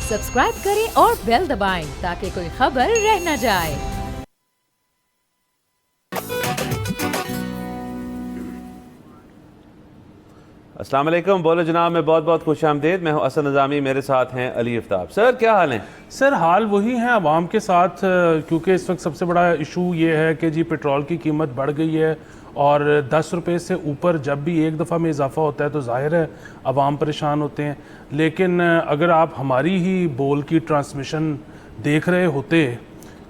Subscribe करें और bell दबाएं ताकि कोई खबर रह न जाए। अस्सलाम वालेकुम, बोलो जनाब, मैं बहुत बहुत खुश आमदीद। मैं हूं असद निज़ामी, मेरे साथ हैं अली आफ्ताब। सर क्या हाल है? सर हाल वही है आवाम के साथ, क्योंकि इस वक्त सबसे बड़ा इशू ये है कि जी पेट्रोल की कीमत बढ़ गई है और 10 रुपये से ऊपर जब भी एक दफ़ा में इजाफा होता है तो जाहिर है आवाम परेशान होते हैं। लेकिन अगर आप हमारी ही बोल की ट्रांसमिशन देख रहे होते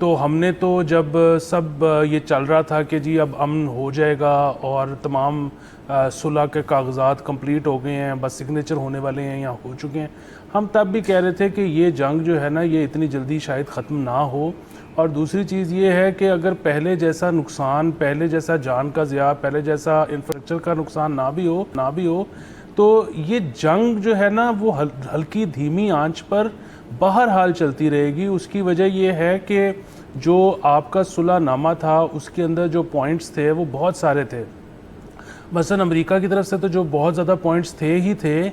तो हमने तो जब सब ये चल रहा था कि जी अब अमन हो जाएगा और तमाम सुलह के कागजात कंप्लीट हो गए हैं, बस सिग्नेचर होने वाले हैं या हो चुके हैं, हम तब भी कह रहे थे कि ये जंग जो है ना ये इतनी जल्दी शायद ख़त्म ना हो। और दूसरी चीज़ ये है कि अगर पहले जैसा नुकसान, पहले जैसा जान का ज़िया, पहले जैसा इंफ्रास्ट्रक्चर का नुकसान ना भी हो तो ये जंग जो है ना वो हल्की धीमी आंच पर बहरहाल चलती रहेगी। उसकी वजह ये है कि जो आपका सुलहनामा था उसके अंदर जो पॉइंट्स थे वो बहुत सारे थे। मसलन अमेरिका की तरफ से तो जो बहुत ज़्यादा पॉइंट्स थे ही थे,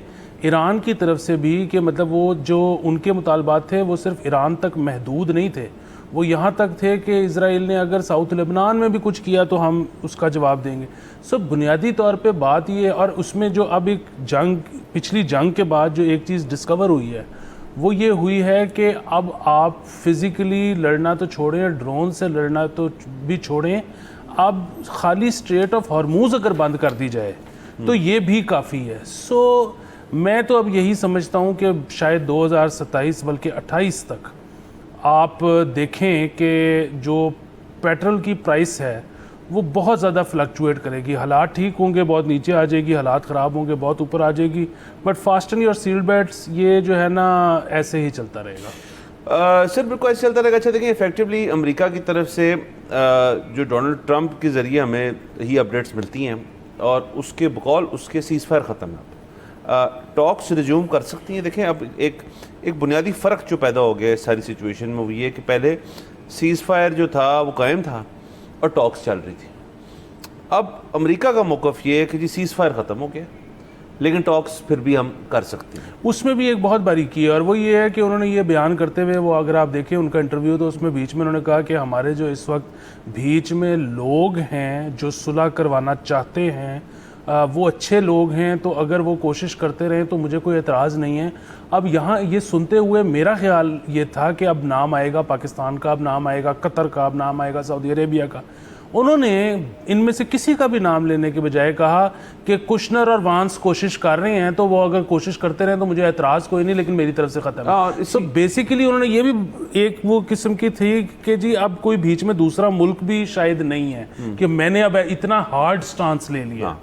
ईरान की तरफ से भी कि मतलब वो जो उनके मुतालबात थे वो सिर्फ ईरान तक महदूद नहीं थे, वो यहाँ तक थे कि इज़राइल ने अगर साउथ लेबनान में भी कुछ किया तो हम उसका जवाब देंगे। सो बुनियादी तौर पे बात ये, और उसमें जो अब एक जंग, पिछली जंग के बाद जो एक चीज़ डिस्कवर हुई है वो ये हुई है कि अब आप फिज़िकली लड़ना तो छोड़ें, ड्रोन से लड़ना तो भी छोड़ें, अब खाली स्ट्रेट ऑफ हॉर्मूज़ अगर बंद कर दी जाए तो ये भी काफ़ी है। सो मैं तो अब यही समझता हूँ कि शायद 2027 बल्कि 28 तक आप देखें कि जो पेट्रोल की प्राइस है वो बहुत ज़्यादा फ्लक्चुएट करेगी। हालात ठीक होंगे, बहुत नीचे आ जाएगी, हालात ख़राब होंगे, बहुत ऊपर आ जाएगी, बट फास्टन और सील बेल्ट्स ये जो है ना ऐसे ही चलता रहेगा। सर बिल्कुल ऐसे चलता रहेगा। अच्छा देखिए, इफेक्टिवली अमेरिका की तरफ से जो डोनाल्ड ट्रंप के ज़रिए हमें ही अपडेट्स मिलती हैं और उसके बकौल उसके सीज़ फायर ख़त्म है, टॉक्स रिज्यूम कर सकती हैं। देखें अब एक बुनियादी फ़र्क जो पैदा हो गया इस सारी सिचुएशन में वो ये कि पहले सीज़ फायर जो था वो कायम था और टॉक्स चल रही थी। अब अमेरिका का मौक़िफ़ ये है कि जी सीज़ फायर ख़त्म हो गया लेकिन टॉक्स फिर भी हम कर सकते हैं। उसमें भी एक बहुत बारीकी है और वो ये है कि उन्होंने ये बयान करते हुए, वो अगर आप देखें उनका इंटरव्यू, तो उसमें बीच में उन्होंने कहा कि हमारे जो इस वक्त बीच में लोग हैं जो सुलह करवाना चाहते हैं वो अच्छे लोग हैं, तो अगर वो कोशिश करते रहें तो मुझे कोई एतराज़ नहीं है। अब यहाँ ये सुनते हुए मेरा ख्याल ये था कि अब नाम आएगा पाकिस्तान का, अब नाम आएगा कतर का, अब नाम आएगा सऊदी अरेबिया का। उन्होंने इनमें से किसी का भी नाम लेने के बजाय कहा कि कुशनर और वांस कोशिश कर रहे हैं, तो वो अगर कोशिश करते रहें तो मुझे एतराज़ कोई नहीं, लेकिन मेरी तरफ से ख़त्म है। तो बेसिकली उन्होंने ये भी एक वो किस्म की थी कि जी अब कोई बीच में दूसरा मुल्क भी शायद नहीं है कि मैंने अब इतना हार्ड स्टांस ले लिया।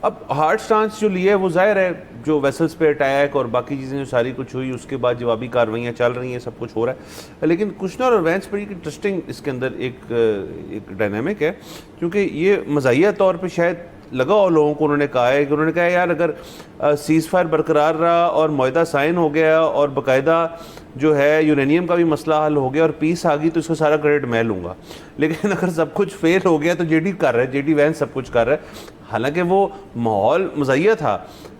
अब हार्ड स्टांस जो लिया है वो जाहिर है जो वेसल्स पे अटैक और बाकी चीज़ें जो सारी कुछ हुई उसके बाद जवाबी कार्रवाइयाँ चल रही हैं, सब कुछ हो रहा है। लेकिन कुशनर और वैंस बड़ी इंटरेस्टिंग इसके अंदर एक डायनामिक है, क्योंकि ये मज़ाहिया तौर पे शायद लगा और लोगों को, उन्होंने कहा है कि उन्होंने कहा यार अगर सीज़ फायर बरकरार रहा और मुआहदा साइन हो गया और बाकायदा जो है यूरेनियम का भी मसला हल हो गया और पीस आ गई तो इसका सारा क्रेडिट मैं लूँगा। लेकिन अगर सब कुछ फेल हो गया तो जेडी कर रहा है, जेडी वैंस सब कुछ कर रहा है। हालांकि वो माहौल मज़ाहिया था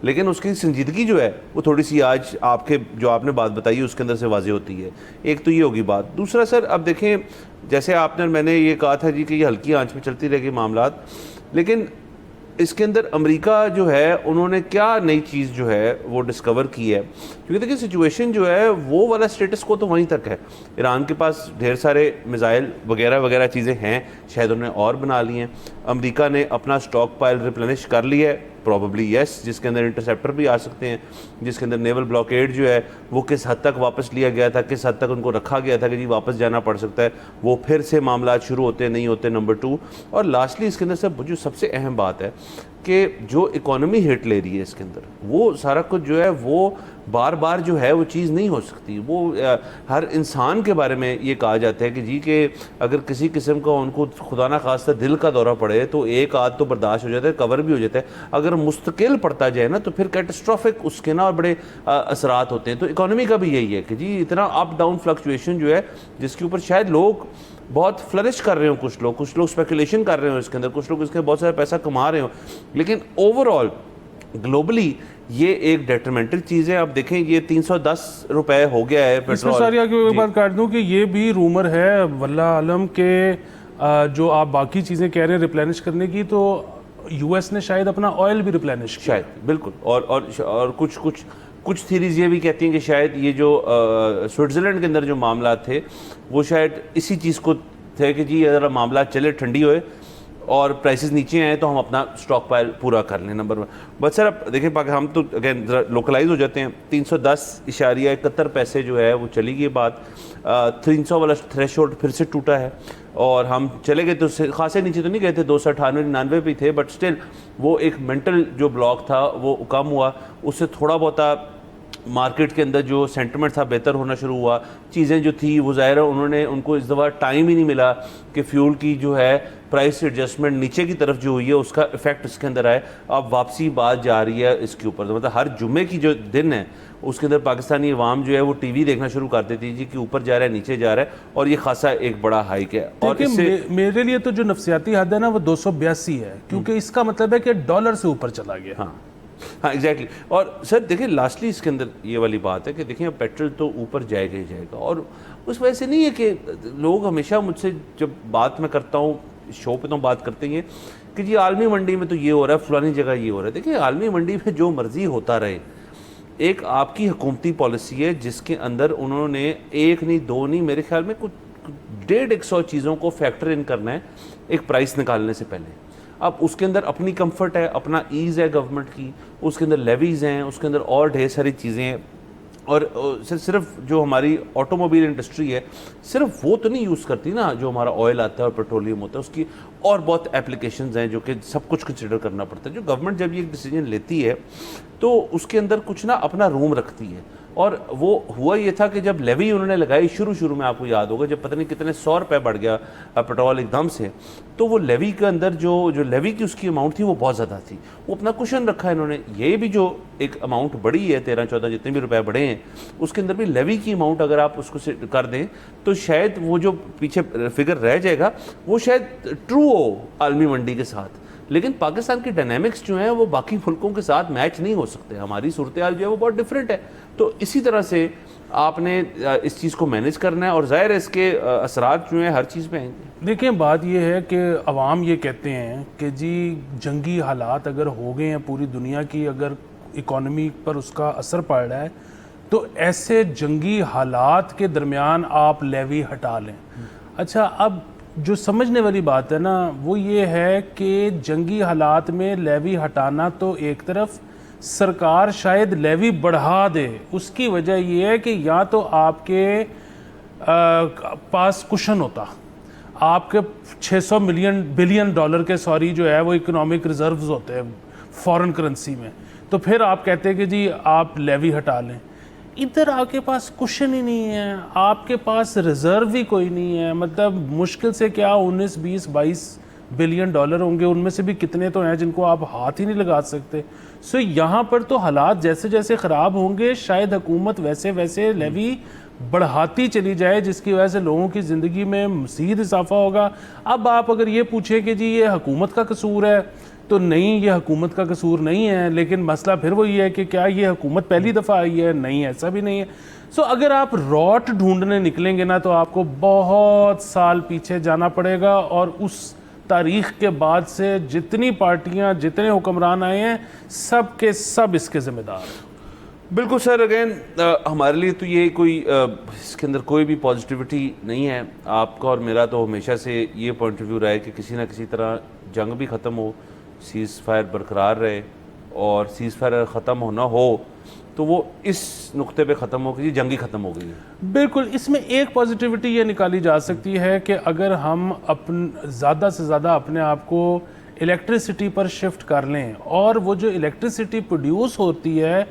लेकिन उसकी संजीदगी जो है वो थोड़ी सी आज आपके जो आपने बात बताई उसके अंदर से वाज़ेह होती है। एक तो ये होगी बात। दूसरा सर अब देखें, जैसे आपने मैंने ये कहा था जी कि ये हल्की आंच में चलती रहेगी मामलात, लेकिन इसके अंदर अमेरिका जो है उन्होंने क्या नई चीज़ जो है वो डिस्कवर की है, क्योंकि देखिए सिचुएशन जो है वो वाला स्टेटस को तो वहीं तक है। ईरान के पास ढेर सारे मिसाइल वगैरह वगैरह चीज़ें हैं, शायद उन्होंने और बना ली हैं। अमेरिका ने अपना स्टॉक पाइल रिप्लेनिश कर लिया है, प्रॉबली यस, जिसके अंदर इंटरसेप्टर भी आ सकते हैं, जिसके अंदर नेवल ब्लॉकेड जो है वो किस हद तक वापस लिया गया था, किस हद तक उनको रखा गया था कि जी वापस जाना पड़ सकता है, वो फिर से मामला शुरू होते नहीं होते, नंबर 2। और लास्टली इसके अंदर सब जो सबसे अहम बात है कि जो इकोनॉमी हिट ले रही है इसके अंदर, वो सारा कुछ जो है वो बार बार जो है वो चीज़ नहीं हो सकती। वो हर इंसान के बारे में ये कहा जाता है कि जी कि अगर किसी किस्म का उनको खुदा ना खास्ता दिल का दौरा पड़े तो एक आध तो बर्दाश्त हो जाता है, कवर भी हो जाता है। अगर मुस्तकिल पड़ता जाए ना तो फिर कैटास्ट्रॉफिक उसके ना बड़े असरात होते हैं। तो इकोनॉमी का भी यही है कि जी इतना अप डाउन फ्लक्चुएशन जो है जिसके ऊपर शायद लोग बहुत फ्लरिश कर रहे हो, कुछ लोग स्पेकुलेशन कर रहे हो इसके अंदर, कुछ लोग इसके बहुत सारा पैसा कमा रहे हो, लेकिन ओवरऑल ग्लोबली ये एक डेट्रीमेंटल चीज़ है। अब देखें ये 310 रुपए हो गया है इसमें पेट्रोल। सारी आगे एक बात काट दूं कि ये भी रूमर है वल्लाह आलम के जो आप बाकी चीज़ें कह रहे हैं रिप्लेनिश करने की, तो यूएस ने शायद अपना ऑयल भी रिप्लेनिश किया। शायद बिल्कुल। और कुछ थीरीज ये भी कहती हैं कि शायद ये जो स्विट्ज़रलैंड के अंदर जो मामला थे वो शायद इसी चीज़ को थे कि जी अगर मामला चले ठंडी होए और प्राइसेस नीचे आए तो हम अपना स्टॉक पाइल पूरा कर लें। नंबर 1 बट सर अब देखें हम तो अगेन लोकलाइज हो जाते हैं। 310.71 पैसे जो है वो चली गई बात। 300 वाला थ्रेशोल्ड फिर से टूटा है और हम चले गए तो खासे नीचे तो नहीं गए थे, 298-99 पे थे, बट स्टिल वो एक मेंटल जो ब्लॉक था वो कम हुआ। उससे थोड़ा बहुत मार्केट के अंदर जो सेंटिमेंट था बेहतर होना शुरू हुआ। चीज़ें जो थी वो ज़ाहिर है उनको इस दफ़ा टाइम ही नहीं मिला कि फ्यूल की जो है प्राइस एडजस्टमेंट नीचे की तरफ जो हुई है उसका इफेक्ट इसके अंदर आए। अब वापसी बात जा रही है इसके ऊपर, तो मतलब हर जुम्मे की जो दिन है उसके अंदर पाकिस्तानी अवाम जो है वो टीवी देखना शुरू कर देती जी कि ऊपर जा रहा है नीचे जा रहा है, और ये खासा एक बड़ा हाइक है। और इससे मेरे लिए तो जो नफसियाती हद है ना वो 282 है, क्योंकि इसका मतलब है कि डॉलर से ऊपर चला गया। हाँ एग्जैक्टली। और सर देखिए लास्टली इसके अंदर ये वाली बात है कि देखिए अब पेट्रोल तो ऊपर जाएगा ही जाएगा, और उस वजह से नहीं है कि लोग हमेशा मुझसे जब बात मैं करता हूँ शो पे तो बात करते हैं कि जी आलमी मंडी में तो ये हो रहा है, फलानी जगह ये हो रहा है। देखिए आलमी मंडी में जो मर्जी होता रहे, एक आपकी हुकूमती पॉलिसी है जिसके अंदर उन्होंने एक नहीं दो नहीं मेरे ख्याल में कुछ 150 चीज़ों को फैक्टर इन करना है एक प्राइस निकालने से पहले। अब उसके अंदर अपनी कंफर्ट है, अपना ईज़ है गवर्नमेंट की, उसके अंदर लेवीज़ हैं, उसके अंदर और ढेर सारी चीज़ें हैं। और सिर्फ जो हमारी ऑटोमोबाइल इंडस्ट्री है सिर्फ वो तो नहीं यूज़ करती ना, जो हमारा ऑयल आता है और पेट्रोलियम होता है उसकी और बहुत एप्लीकेशंस हैं जो कि सब कुछ कंसिडर करना पड़ता है। जो गवर्नमेंट जब ये डिसीजन लेती है तो उसके अंदर कुछ ना अपना रूम रखती है। और वो हुआ ये था कि जब लेवी उन्होंने लगाई शुरू में, आपको याद होगा जब पता नहीं कितने 100 रुपये बढ़ गया पेट्रोल एकदम से, तो वो लेवी के अंदर जो लेवी की उसकी अमाउंट थी वो बहुत ज़्यादा थी, वो अपना कुशन रखा है इन्होंने। ये भी जो एक अमाउंट बढ़ी है 13-14 जितने भी रुपए बढ़े हैं उसके अंदर भी लेवी की अमाउंट अगर आप उसको कर दें तो शायद वो जो पीछे फिगर रह जाएगा वो शायद ट्रू हो आलमी मंडी के साथ। लेकिन पाकिस्तान की डायनामिक्स जो हैं वो बाकी मुल्कों के साथ मैच नहीं हो सकते, हमारी सूरत हाल जो है वो बहुत डिफरेंट है। तो इसी तरह से आपने इस चीज़ को मैनेज करना है और ज़ाहिर है इसके असरात जो हैं हर चीज़ पे आएंगे। देखिए बात ये है कि अवाम ये कहते हैं कि जी जंगी हालात अगर हो गए हैं पूरी दुनिया की, अगर इकॉनमी पर उसका असर पड़ रहा है तो ऐसे जंगी हालात के दरमियान आप लेवी हटा लें। अच्छा, अब जो समझने वाली बात है ना वो ये है कि जंगी हालात में लेवी हटाना तो एक तरफ, सरकार शायद लेवी बढ़ा दे, उसकी वजह ये है कि या तो आपके पास कुशन होता, आपके 600 बिलियन डॉलर के जो है वो इकोनॉमिक रिजर्व्स होते हैं फॉरेन करेंसी में, तो फिर आप कहते हैं कि जी आप लेवी हटा लें। इधर आपके पास कुशन ही नहीं है, आपके पास रिजर्व ही कोई नहीं है, मतलब मुश्किल से क्या 19, 20, 22 बिलियन डॉलर होंगे, उनमें से भी कितने तो हैं जिनको आप हाथ ही नहीं लगा सकते। सो यहाँ पर तो हालात जैसे जैसे ख़राब होंगे शायद हुकूमत वैसे वैसे लेवी बढ़ाती चली जाए, जिसकी वजह से लोगों की ज़िंदगी में मज़ीद इजाफा होगा। अब आप अगर ये पूछें कि जी ये हुकूमत का कसूर है, तो नहीं, ये हुकूमत का कसूर नहीं है, लेकिन मसला फिर वही है कि क्या ये हुकूमत पहली दफ़ा आई है? नहीं, ऐसा भी नहीं है। सो अगर आप रॉट ढूंढने निकलेंगे ना तो आपको बहुत साल पीछे जाना पड़ेगा, और उस तारीख़ के बाद से जितनी पार्टियां, जितने हुक्मरान आए हैं, सब के सब इसके ज़िम्मेदार हैं। बिल्कुल सर, अगेन हमारे लिए तो ये कोई इसके अंदर कोई भी पॉजिटिविटी नहीं है। आपका और मेरा तो हमेशा से ये पॉइंट ऑफ व्यू रहा है कि किसी ना किसी तरह जंग भी ख़त्म हो, सीज़ फायर बरकरार रहे, और सीज़ फायर ख़त्म होना हो तो वो इस नुक्ते पे ख़त्म हो कि जी जंग ही ख़त्म हो गई है। बिल्कुल, इसमें एक पॉजिटिविटी ये निकाली जा सकती है कि अगर हम ज़्यादा से ज़्यादा अपने आप को इलेक्ट्रिसिटी पर शिफ्ट कर लें, और वो जो इलेक्ट्रिसिटी प्रोड्यूस होती है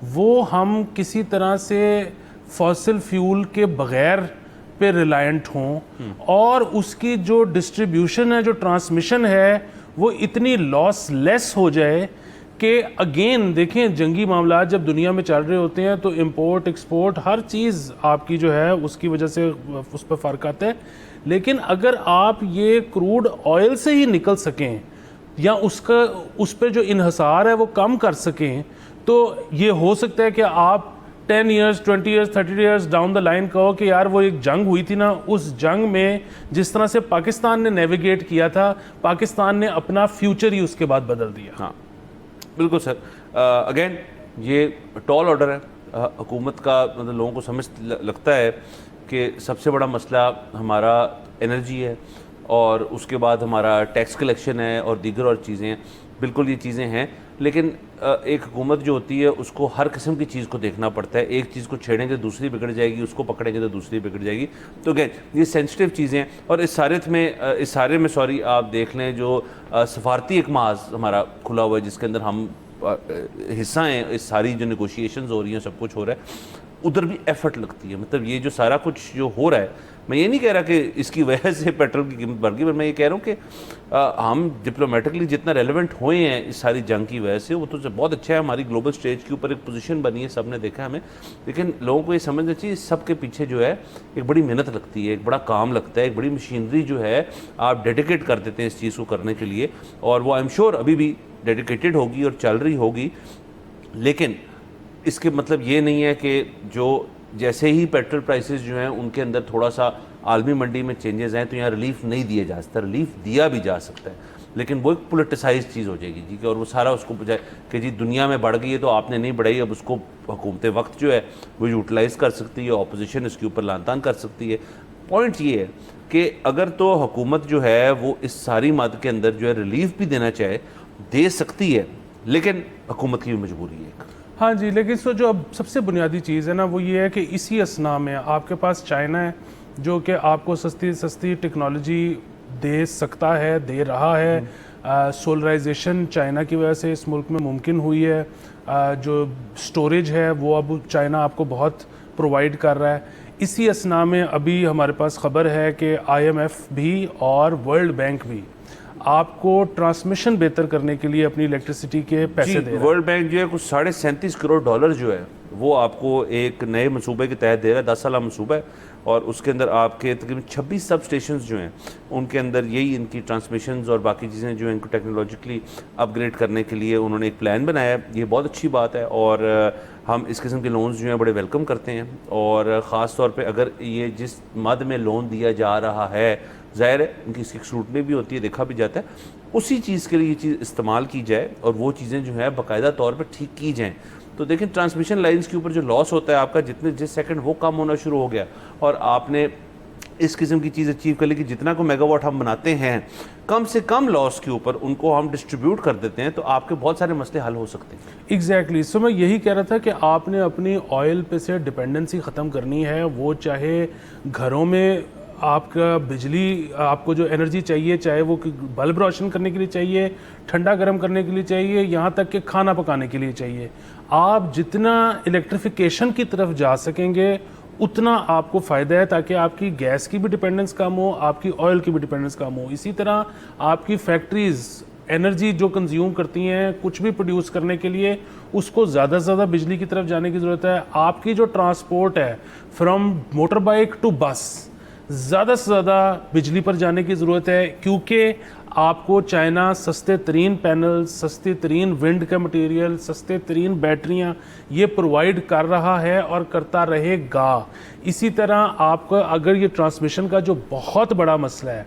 वो हम किसी तरह से फॉसिल फ्यूल के बग़ैर पे रिलायंट हों, और उसकी जो डिस्ट्रीब्यूशन है, जो ट्रांसमिशन है, वो इतनी लॉस लेस हो जाए कि अगेन देखें जंगी मामला जब दुनिया में चल रहे होते हैं तो इंपोर्ट एक्सपोर्ट हर चीज़ आपकी जो है उसकी वजह से उस पर फ़र्क आता है। लेकिन अगर आप ये क्रूड ऑयल से ही निकल सकें या उसका उस पर जो इन्हसार है वो कम कर सकें, तो ये हो सकता है कि आप 10 years 20 years 30 years down the line कहो कि यार वो एक जंग हुई थी ना, उस जंग में जिस तरह से पाकिस्तान ने नेविगेट किया था, पाकिस्तान ने अपना फ्यूचर ही उसके बाद बदल दिया। हाँ बिल्कुल सर। अगेन ये टॉल ऑर्डर है हुकूमत का, मतलब लोगों को समझ लगता है कि सबसे बड़ा मसला हमारा एनर्जी है और उसके बाद हमारा टैक्स कलेक्शन है और दीगर और चीज़ें हैं। बिल्कुल ये चीज़ें हैं, लेकिन एक हुकूमत जो होती है उसको हर किस्म की चीज़ को देखना पड़ता है। एक चीज़ को छेड़ेंगे दूसरी बिगड़ जाएगी, उसको पकड़ेंगे तो दूसरी बिगड़ जाएगी। तो अगेन ये सेंसिटिव चीज़ें हैं और इस सारे में सॉरी आप देख लें जो सफारती एक माज हमारा खुला हुआ है जिसके अंदर हम हिस्सा हैं, इस सारी जो नेगोशिएशंस हो रही हैं, सब कुछ हो रहा है, उधर भी एफर्ट लगती है। मतलब ये जो सारा कुछ जो हो रहा है, मैं ये नहीं कह रहा कि इसकी वजह से पेट्रोल की कीमत बढ़ गई, पर मैं ये कह रहा हूँ कि हम डिप्लोमेटिकली जितना रेलेवेंट हुए हैं इस सारी जंग की वजह से, वो तो बहुत अच्छा है। हमारी ग्लोबल स्टेज के ऊपर एक पोजीशन बनी है, सब ने देखा हमें। लेकिन लोगों को ये समझना चाहिए सबके पीछे जो है एक बड़ी मेहनत लगती है, एक बड़ा काम लगता है, एक बड़ी मशीनरी जो है आप डेडिकेट कर देते हैं इस चीज़ को करने के लिए, और वो आई एम श्योर अभी भी डेडिकेटेड होगी और चल रही होगी। लेकिन इसके मतलब ये नहीं है कि जो जैसे ही पेट्रोल प्राइसेस जो हैं उनके अंदर थोड़ा सा आलमी मंडी में चेंजेस हैं तो यहाँ रिलीफ नहीं दिया जा सकता। रिलीफ दिया भी जा सकता है, लेकिन वो एक पोलिटिसाइज चीज़ हो जाएगी जी, और वो सारा उसको बजाय कि जी दुनिया में बढ़ गई है तो आपने नहीं बढ़ाई, अब उसको हुकूमत वक्त जो है वो यूटिलाइज़ कर सकती है, अपोजिशन इसके ऊपर लानतान कर सकती है। पॉइंट ये है कि अगर तो हुकूमत जो है वो इस सारी मद के अंदर जो है रिलीफ भी देना चाहे, दे सकती है, लेकिन हुकूमत की भी मजबूरी है। हाँ जी, लेकिन सो जो अब सबसे बुनियादी चीज़ है ना वो ये है कि इसी असना में आपके पास चाइना है जो कि आपको सस्ती टेक्नोलॉजी दे सकता है, दे रहा है। सोलराइजेशन चाइना की वजह से इस मुल्क में मुमकिन हुई है। जो स्टोरेज है वो अब चाइना आपको बहुत प्रोवाइड कर रहा है। इसी असना में अभी हमारे पास खबर है कि IMF भी और वर्ल्ड बैंक भी आपको ट्रांसमिशन बेहतर करने के लिए अपनी इलेक्ट्रिसिटी के पैसे दे रहा है। वर्ल्ड बैंक जो है कुछ $37.5 करोड़ जो है वो आपको एक नए मंसूबे के तहत दे रहा है। 10 साल मंसूबा है और उसके अंदर आपके तकरीबन 26 सब स्टेशन जो हैं उनके अंदर यही इनकी ट्रांसमिशंस और बाकी चीज़ें जो हैं इनको टेक्नोलॉजिकली अपग्रेड करने के लिए उन्होंने एक प्लान बनाया है। ये बहुत अच्छी बात है और हम इस किस्म के लोन्स जो हैं बड़े वेलकम करते हैं। और ख़ास तौर पे अगर ये जिस मद में लोन दिया जा रहा है, ज़ाहिर है उनकी इसकी स्क्रूटनी भी होती है, देखा भी जाता है, उसी चीज़ के लिए ये चीज़ इस्तेमाल की जाए और वो चीज़ें जो है बाकायदा तौर पर ठीक की जाएँ। तो देखें ट्रांसमिशन लाइंस के ऊपर जो लॉस होता है आपका जिस सेकंड वो कम होना शुरू हो गया और आपने इस किस्म की चीज़ अचीव कर ली कि जितना को मेगावाट हम बनाते हैं कम से कम लॉस के ऊपर उनको हम डिस्ट्रीब्यूट कर देते हैं, तो आपके बहुत सारे मसले हल हो सकते हैं। एग्जैक्टली सो मैं यही कह रहा था कि आपने अपनी ऑयल पे से डिपेंडेंसी ख़त्म करनी है। वो चाहे घरों में आपका बिजली, आपको जो एनर्जी चाहिए, चाहे वो बल्ब रोशन करने के लिए चाहिए, ठंडा गर्म करने के लिए चाहिए, यहाँ तक कि खाना पकाने के लिए चाहिए। आप जितना इलेक्ट्रिफिकेशन की तरफ जा सकेंगे उतना आपको फ़ायदा है, ताकि आपकी गैस की भी डिपेंडेंस कम हो, आपकी ऑयल की भी डिपेंडेंस कम हो। इसी तरह आपकी फैक्ट्रीज़ एनर्जी जो कंज्यूम करती हैं कुछ भी प्रोड्यूस करने के लिए, उसको ज़्यादा से ज़्यादा बिजली की तरफ जाने की ज़रूरत है। आपकी जो ट्रांसपोर्ट है फ्रॉम मोटर बाइक टू बस, ज़्यादा से ज़्यादा बिजली पर जाने की ज़रूरत है, क्योंकि आपको चाइना सस्ते तरीन पैनल, सस्ते तरीन विंड का मटेरियल, सस्ते तरीन बैटरियाँ ये प्रोवाइड कर रहा है और करता रहेगा। इसी तरह आपका अगर ये ट्रांसमिशन का जो बहुत बड़ा मसला है,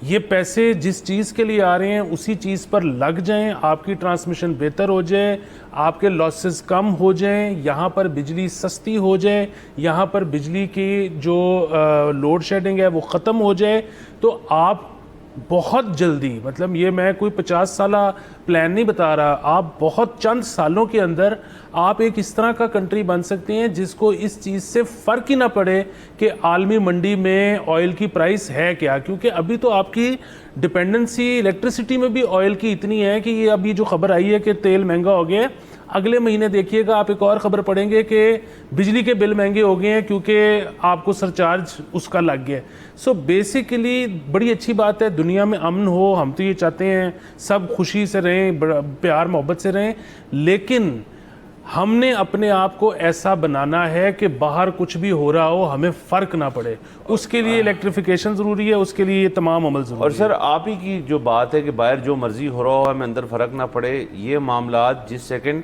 ये पैसे जिस चीज़ के लिए आ रहे हैं उसी चीज़ पर लग जाएं, आपकी ट्रांसमिशन बेहतर हो जाए, आपके लॉसेस कम हो जाएं, यहाँ पर बिजली सस्ती हो जाए, यहाँ पर बिजली की जो लोड शेडिंग है वो ख़त्म हो जाए, तो आप बहुत जल्दी, मतलब ये मैं कोई 50 साल प्लान नहीं बता रहा, आप बहुत चंद सालों के अंदर आप एक इस तरह का कंट्री बन सकते हैं जिसको इस चीज़ से फ़र्क ही ना पड़े कि आलमी मंडी में ऑयल की प्राइस है क्या। क्योंकि अभी तो आपकी डिपेंडेंसी इलेक्ट्रिसिटी में भी ऑयल की इतनी है कि ये अभी जो खबर आई है कि तेल महंगा हो गया है, अगले महीने देखिएगा आप एक और ख़बर पढ़ेंगे कि बिजली के बिल महंगे हो गए हैं क्योंकि आपको सरचार्ज उसका लग गया। सो बेसिकली बड़ी अच्छी बात है, दुनिया में अमन हो, हम तो ये चाहते हैं सब खुशी से रहें, प्यार मोहब्बत से रहें, लेकिन हमने अपने आप को ऐसा बनाना है कि बाहर कुछ भी हो रहा हो हमें फ़र्क ना पड़े, उसके लिए इलेक्ट्रिफिकेशन ज़रूरी है, उसके लिए ये तमाम अमल ज़रूरी है। और सर आप ही की जो बात है कि बाहर जो मर्जी हो रहा हो हमें अंदर फ़र्क ना पड़े, ये मामला जिस सेकंड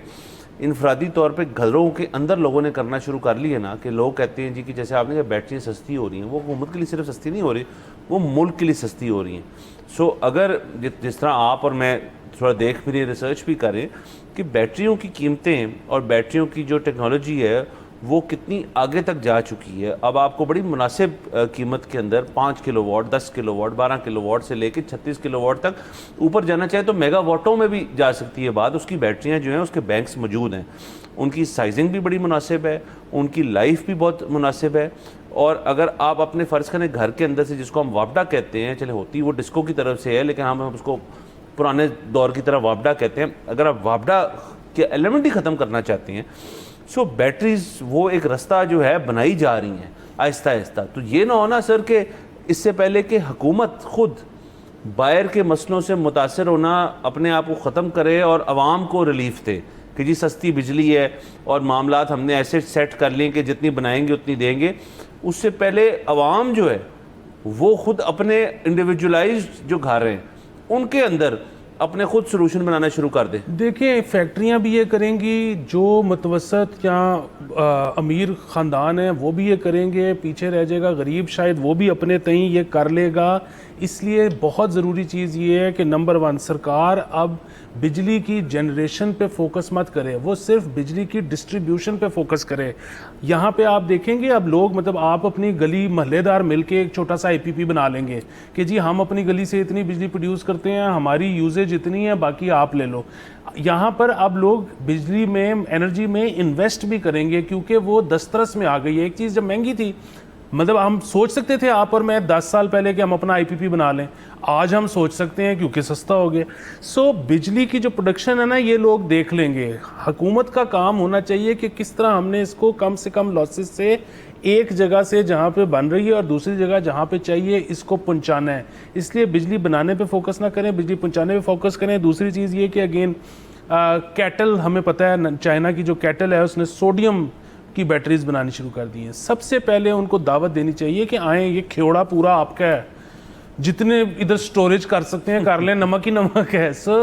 इनफरादी तौर पे घरों के अंदर लोगों ने करना शुरू कर लिया ना, कि लोग कहते हैं जी कि जैसे आपने कहा बैटरियाँ सस्ती हो रही हैं, वो हुकूमत के लिए सिर्फ सस्ती नहीं हो रही, वो मुल्क के लिए सस्ती हो रही हैं। सो अगर जिस तरह आप और मैं थोड़ा देख भी रहे, रिसर्च भी करें कि बैटरियों की कीमतें और बैटरियों की जो टेक्नोलॉजी है वो कितनी आगे तक जा चुकी है। अब आपको बड़ी मुनासिब कीमत के अंदर 5 किलोवाट, 10 किलोवाट, 12 किलोवाट से लेकर 36 किलोवाट तक ऊपर जाना चाहे तो मेगावाटों में भी जा सकती है बात। उसकी बैटरियां जो हैं उसके बैंक्स मौजूद हैं, उनकी साइजिंग भी बड़ी मुनासिब है, उनकी लाइफ भी बहुत मुनासिब है। और अगर आप अपने फ़र्ज़ करें घर के अंदर से, जिसको हम वापडा कहते हैं, चले होती वो डिस्को की तरफ से है लेकिन हम उसको पुराने दौर की तरह वापडा कहते हैं, अगर आप वापडा के एलिमेंट ही ख़त्म करना चाहते हैं, सो बैटरीज वो एक रास्ता जो है बनाई जा रही हैं आहिस्ता आहिस्ता। तो ये ना होना सर कि इससे पहले कि हुकूमत खुद बाहर के मसलों से मुतासर होना अपने आप को ख़त्म करे और आवाम को रिलीफ दे कि जी सस्ती बिजली है और मामलात हमने ऐसे सेट कर लिए कि जितनी बनाएंगे उतनी देंगे, उससे पहले आवाम जो है वो खुद अपने इंडिविजुअलाइज्ड जो घर हैं उनके अंदर अपने खुद सोल्यूशन बनाना शुरू कर दे। देखिए फैक्ट्रियां भी ये करेंगी, जो मुतवसत या अमीर ख़ानदान है वो भी ये करेंगे, पीछे रह जाएगा गरीब शायद वो भी अपने तई ये कर लेगा। इसलिए बहुत ज़रूरी चीज़ ये है कि नंबर 1 सरकार अब बिजली की जनरेशन पे फोकस मत करे, वो सिर्फ बिजली की डिस्ट्रीब्यूशन पे फोकस करे। यहाँ पे आप देखेंगे अब लोग मतलब आप अपनी गली महल्लेदार मिलके एक छोटा सा IPP बना लेंगे कि जी हम अपनी गली से इतनी बिजली प्रोड्यूस करते हैं, हमारी यूजेज इतनी है, बाकी आप ले लो। यहाँ पर अब लोग बिजली में, एनर्जी में इन्वेस्ट भी करेंगे क्योंकि वो दस्तरस में आ गई है। एक चीज़ जब महंगी थी, मतलब हम सोच सकते थे आप और मैं 10 साल पहले कि हम अपना IPP बना लें, आज हम सोच सकते हैं क्योंकि सस्ता हो गया। सो बिजली की जो प्रोडक्शन है ना, ये लोग देख लेंगे। हुकूमत का काम होना चाहिए कि किस तरह हमने इसको कम से कम लॉसेस से एक जगह से जहाँ पे बन रही है और दूसरी जगह जहाँ पे चाहिए इसको पहुँचाना है। इसलिए बिजली बनाने पे फोकस ना करें, बिजली पहुँचाने पे फोकस करें। दूसरी चीज़ ये कि अगेन कैटल, हमें पता है चाइना की जो कैटल है उसने सोडियम की बैटरीज बनानी शुरू कर दी हैं। सबसे पहले उनको दावत देनी चाहिए कि आए, ये खेवड़ा पूरा आपका है, जितने इधर स्टोरेज कर सकते हैं कर लें, नमक ही नमक है। सो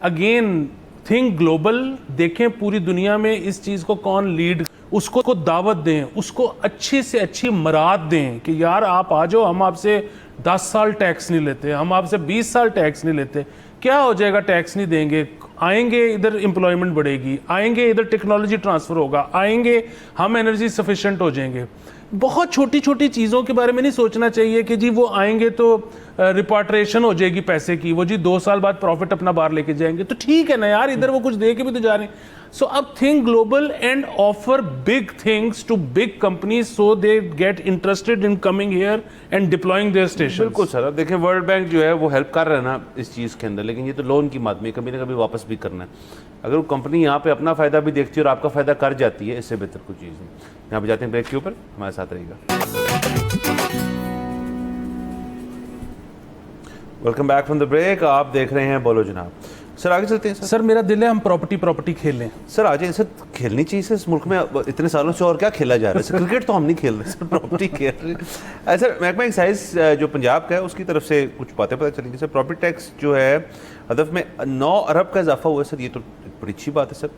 अगेन थिंक ग्लोबल, देखें पूरी दुनिया में इस चीज़ को कौन लीड, उसको दावत दें, उसको अच्छी से अच्छी मराद दें कि यार आप आ जाओ, हम आपसे 10 साल टैक्स नहीं लेते, हम आपसे 20 साल टैक्स नहीं लेते। क्या हो जाएगा टैक्स नहीं देंगे, आएंगे इधर एम्प्लॉयमेंट बढ़ेगी, आएंगे इधर टेक्नोलॉजी ट्रांसफ़र होगा, आएंगे हम एनर्जी सफिशेंट हो जाएंगे। बहुत छोटी छोटी चीज़ों के बारे में नहीं सोचना चाहिए कि जी वो आएंगे तो रिपाट्रिएशन हो जाएगी पैसे की, वो जी 2 साल बाद प्रॉफिट अपना बाहर लेके जाएंगे, तो ठीक है ना यार, इधर वो कुछ दे के भी तो जा रहे हैं। सो अब think global and offer big things to big companies so they get interested in coming here and deploying their station. बिल्कुल सर, अब देखें वर्ल्ड बैंक जो है वो हेल्प कर रहा है ना इस चीज़ के अंदर, लेकिन ये तो लोन की माध्यम कभी ना कभी वापस भी करना है। अगर वो कंपनी यहाँ पे अपना फ़ायदा भी देखती है और आपका फ़ायदा कर जाती है, इससे बेहतर कोई चीज़ नहीं। यहाँ पे जाते हैं ब्रेक के ऊपर, हमारे साथ रहेगा। Welcome back from the break, आप देख रहे हैं बोलो जनाब। सर आगे चलते हैं। सर मेरा दिल है हम प्रॉपर्टी खेलें। सर आज सर खेलनी चाहिए सर, इस मुल्क में इतने सालों से और क्या खेला जा रहा है सर, क्रिकेट तो हम नहीं खेल रहे सर, प्रॉपर्टी खेल रहे हैं। सर महकमा एक्साइज जो पंजाब का है उसकी तरफ से कुछ बातें पता चलेंगी सर। प्रॉपर्टी टैक्स जो है हदफ में 9 अरब का इजाफा हुआ है सर, ये तो बड़ी अच्छी बात है सर।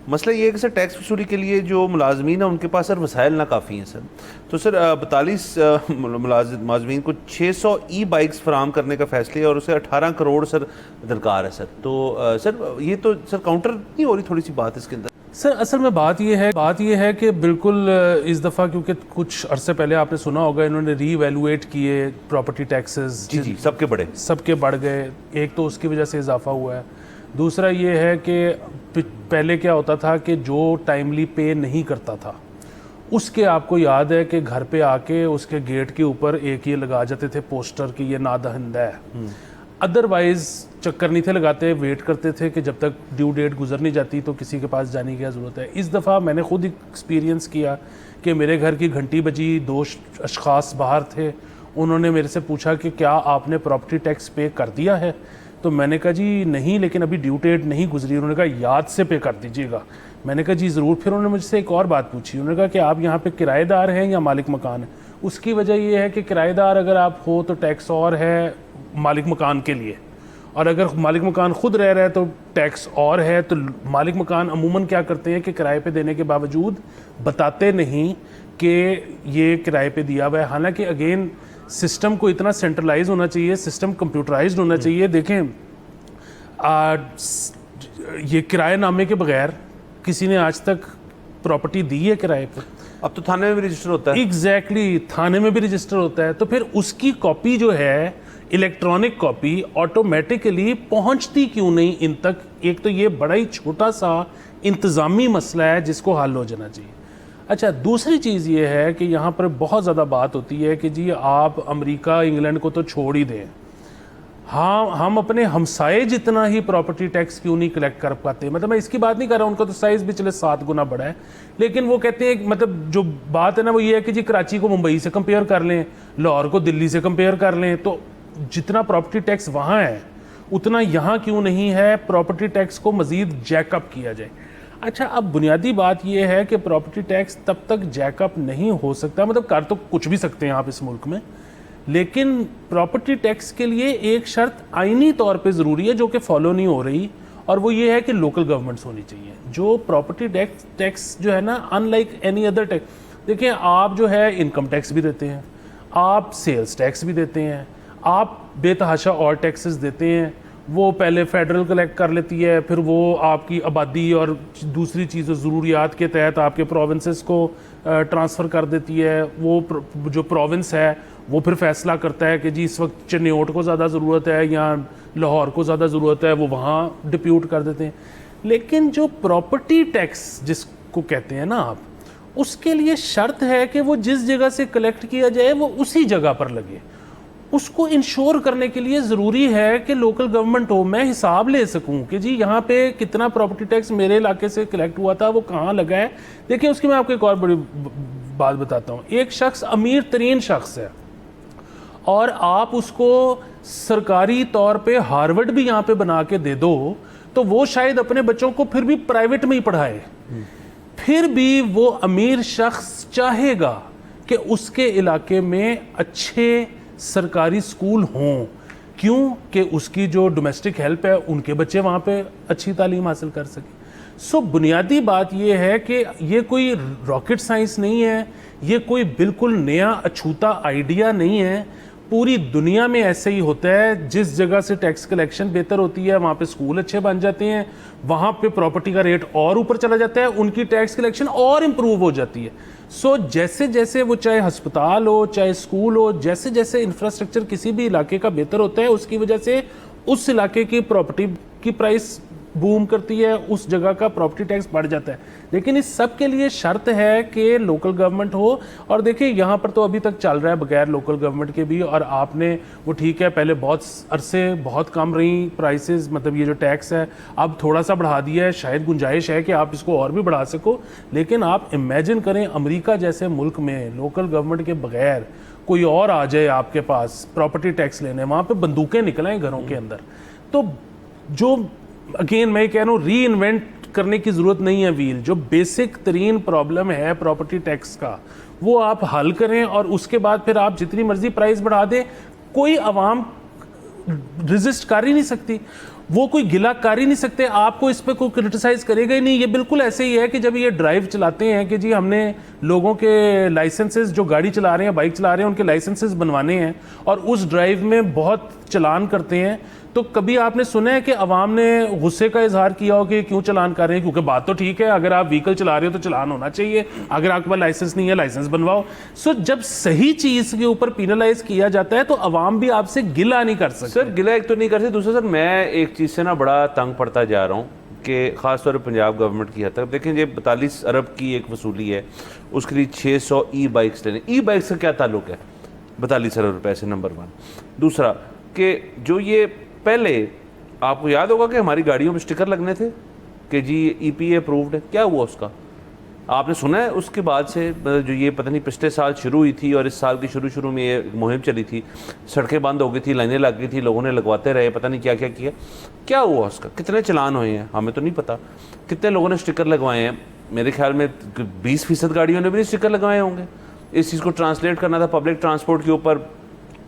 मसला ये है कि सर टैक्स वसूली के लिए जो मुलाजमीन है उनके पास सर वसाइल ना काफ़ी हैं सर। तो सर 42 मुलाजमीन को 600 ई-बाइक्स फराहम करने का फैसले और उसे 18 करोड़ सर दरकार है सर। तो सर ये तो सर काउंटर नहीं हो रही थोड़ी सी बात इसके अंदर? सर असल में बात ये है कि बिल्कुल इस दफ़ा, क्योंकि कुछ अरसे पहले आपने सुना होगा इन्होंने रीवैल्यूएट किए प्रॉपर्टी टैक्सेस, जी सबके बढ़ गए। एक तो उसकी वजह से इजाफा हुआ है, दूसरा ये है कि पहले क्या होता था कि जो टाइमली पे नहीं करता था उसके, आपको याद है कि घर पे आके उसके गेट के ऊपर एक ये लगा जाते थे पोस्टर कि ये नादहिंदा है। अदरवाइज चक्कर नहीं थे लगाते, वेट करते थे कि जब तक ड्यू डेट गुजर नहीं जाती तो किसी के पास जाने की क्या ज़रूरत है। इस दफ़ा मैंने खुद एक्सपीरियंस किया कि मेरे घर की घंटी बजी, 2 अशखास बाहर थे, उन्होंने मेरे से पूछा कि क्या आपने प्रॉपर्टी टैक्स पे कर दिया है? तो मैंने कहा जी नहीं, लेकिन अभी ड्यू डेट नहीं गुजरी। उन्होंने कहा याद से पे कर दीजिएगा। मैंने कहा जी ज़रूर। फिर उन्होंने मुझसे एक और बात पूछी, उन्होंने कहा कि आप यहाँ पे किराएदार हैं या मालिक मकान है। उसकी वजह ये है कि किराएदार अगर आप हो तो टैक्स और है मालिक मकान के लिए, और अगर मालिक मकान खुद रह रहा है तो टैक्स और है। तो मालिक मकान अमूमन क्या करते हैं कि किराए पे देने के बावजूद बताते नहीं कि ये किराए पे दिया हुआ है। हालांकि अगेन सिस्टम को इतना सेंट्रलाइज होना चाहिए, सिस्टम कंप्यूटराइज्ड होना चाहिए। देखें ये किराएनामे के बगैर किसी ने आज तक प्रॉपर्टी दी है किराए पे? अब तो थाने में भी रजिस्टर होता है। एग्जैक्टली, थाने में भी रजिस्टर होता है। तो फिर उसकी कॉपी जो है, इलेक्ट्रॉनिक कॉपी, ऑटोमेटिकली पहुंचती क्यों नहीं इन तक? एक तो ये बड़ा ही छोटा सा इंतज़ामी मसला है जिसको हल हो जाना चाहिए। अच्छा, दूसरी चीज़ ये है कि यहाँ पर बहुत ज़्यादा बात होती है कि जी आप अमेरिका इंग्लैंड को तो छोड़ ही दें, हाँ हम अपने हमसाए जितना ही प्रॉपर्टी टैक्स क्यों नहीं कलेक्ट कर पाते। मतलब मैं इसकी बात नहीं कर रहा हूँ, उनका तो साइज़ भी चले 7 गुना बड़ा है, लेकिन वो कहते हैं मतलब जो बात है ना वो ये है कि जी कराची को मुंबई से कंपेयर कर लें, लाहौर को दिल्ली से कंपेयर कर लें, तो जितना प्रॉपर्टी टैक्स वहाँ है उतना यहाँ क्यों नहीं है? प्रॉपर्टी टैक्स को मज़ीद जैकअप किया जाए। अच्छा, अब बुनियादी बात यह है कि प्रॉपर्टी टैक्स तब तक जैकअप नहीं हो सकता, मतलब कर तो कुछ भी सकते हैं आप इस मुल्क में, लेकिन प्रॉपर्टी टैक्स के लिए एक शर्त आईनी तौर पे ज़रूरी है जो कि फॉलो नहीं हो रही, और वो ये है कि लोकल गवर्नमेंट्स होनी चाहिए। जो प्रॉपर्टी टैक्स जो है ना, अनलाइक एनी अदर टैक्स, देखिए आप जो है इनकम टैक्स भी देते हैं, आप सेल्स टैक्स भी देते हैं, आप बेतहाशा और टैक्सेस देते हैं। वो पहले फेडरल कलेक्ट कर लेती है, फिर वो आपकी आबादी और दूसरी चीज़ों ज़रूरियात के तहत आपके प्रोविंसेस को ट्रांसफ़र कर देती है। वो जो प्रोविंस है वो फिर फैसला करता है कि जी इस वक्त चन्योट को ज़्यादा ज़रूरत है या लाहौर को ज़्यादा ज़रूरत है, वो वहाँ डिप्यूट कर देते हैं। लेकिन जो प्रॉपर्टी टैक्स जिसको कहते हैं ना आप, उसके लिए शर्त है कि वो जिस जगह से कलेक्ट किया जाए वो उसी जगह पर लगे। उसको इंश्योर करने के लिए ज़रूरी है कि लोकल गवर्नमेंट हो, मैं हिसाब ले सकूं कि जी यहाँ पे कितना प्रॉपर्टी टैक्स मेरे इलाके से कलेक्ट हुआ था, वो कहाँ लगा है। देखिए उसकी मैं आपको एक और बड़ी बात बताता हूँ। एक शख्स अमीर तरीन शख्स है और आप उसको सरकारी तौर पे हार्वर्ड भी यहाँ पे बना के दे दो, तो वो शायद अपने बच्चों को फिर भी प्राइवेट में ही पढ़ाए। फिर भी वो अमीर शख्स चाहेगा कि उसके इलाके में अच्छे सरकारी स्कूल हों। क्यों? कि उसकी जो डोमेस्टिक हेल्प है उनके बच्चे वहाँ पे अच्छी तालीम हासिल कर सकें। सो बुनियादी बात यह है कि ये कोई रॉकेट साइंस नहीं है, ये कोई बिल्कुल नया अछूता आइडिया नहीं है। पूरी दुनिया में ऐसे ही होता है, जिस जगह से टैक्स कलेक्शन बेहतर होती है वहाँ पे स्कूल अच्छे बन जाते हैं, वहाँ पे प्रॉपर्टी का रेट और ऊपर चला जाता है, उनकी टैक्स कलेक्शन और इम्प्रूव हो जाती है। सो जैसे जैसे वो चाहे अस्पताल हो चाहे स्कूल हो, जैसे जैसे इंफ्रास्ट्रक्चर किसी भी इलाके का बेहतर होता है, उसकी वजह से उस इलाके की प्रॉपर्टी की प्राइस बूम करती है, उस जगह का प्रॉपर्टी टैक्स बढ़ जाता है। लेकिन इस सब के लिए शर्त है कि लोकल गवर्नमेंट हो। और देखिए यहाँ पर तो अभी तक चल रहा है बगैर लोकल गवर्नमेंट के भी, और आपने वो ठीक है पहले बहुत अरसे बहुत कम रही प्राइसेस, मतलब ये जो टैक्स है अब थोड़ा सा बढ़ा दिया है, शायद गुंजाइश है कि आप इसको और भी बढ़ा सको। लेकिन आप इमेजिन करें अमेरिका जैसे मुल्क में लोकल गवर्नमेंट के बगैर कोई और आ जाए आपके पास प्रॉपर्टी टैक्स लेने, वहाँ पर बंदूकें निकलें घरों के अंदर। तो जो अगेन मैं कह रहा हूँ री इन्वेंट करने की ज़रूरत नहीं है व्हील। जो बेसिक तरीन प्रॉब्लम है प्रॉपर्टी टैक्स का वो आप हल करें, और उसके बाद फिर आप जितनी मर्जी प्राइस बढ़ा दें, कोई आवाम रेजिस्ट कर ही नहीं सकती, वो कोई गिला कर ही नहीं सकते, आपको इस पर कोई क्रिटिसाइज करेगा ही नहीं। ये बिल्कुल ऐसे ही है कि जब ये ड्राइव चलाते हैं कि जी हमने लोगों के लाइसेंसेस, जो गाड़ी चला रहे हैं बाइक चला रहे हैं उनके लाइसेंसेस बनवाने हैं, और उस ड्राइव में बहुत चलान करते हैं, तो कभी आपने सुना है कि अवाम ने गुस्से का इजहार किया हो कि क्यों चलान कर रहे हैं? क्योंकि बात तो ठीक है, अगर आप व्हीकल चला रहे हो तो चलान होना चाहिए, अगर आपके पास लाइसेंस नहीं है लाइसेंस बनवाओ। सो जब सही चीज़ के ऊपर पिनलाइज किया जाता है तो अवाम भी आपसे गिला नहीं कर सकते। सर गिला एक तो नहीं कर सकते, दूसरा सर मैं एक चीज़ से ना बड़ा तंग पड़ता जा रहा हूँ कि ख़ासतौर पर पंजाब गवर्नमेंट की हद तक देखें, ये 42 अरब की एक वसूली है, उसके लिए 600 ई बाइक्स लेने। ई बाइक्स का क्या ताल्लुक है 42 अरब रुपए से? नंबर 1। दूसरा कि जो ये पहले आपको याद होगा कि हमारी गाड़ियों में स्टिकर लगने थे कि जी EPA अप्रूव्ड है, क्या हुआ उसका? आपने सुना है उसके बाद से जो ये पता नहीं पिछले साल शुरू हुई थी और इस साल की शुरू में ये मुहिम चली थी, सड़कें बंद हो गई थी, लाइनें लग गई थी, लोगों ने लगवाते रहे, पता नहीं क्या क्या किया, क्या हुआ उसका, कितने चलान हुए हैं हमें तो नहीं पता, कितने लोगों ने स्टिकर लगवाए हैं। मेरे ख्याल में 20% गाड़ियों ने भी स्टिकर लगवाए होंगे। इस चीज़ को ट्रांसलेट करना था पब्लिक ट्रांसपोर्ट के ऊपर,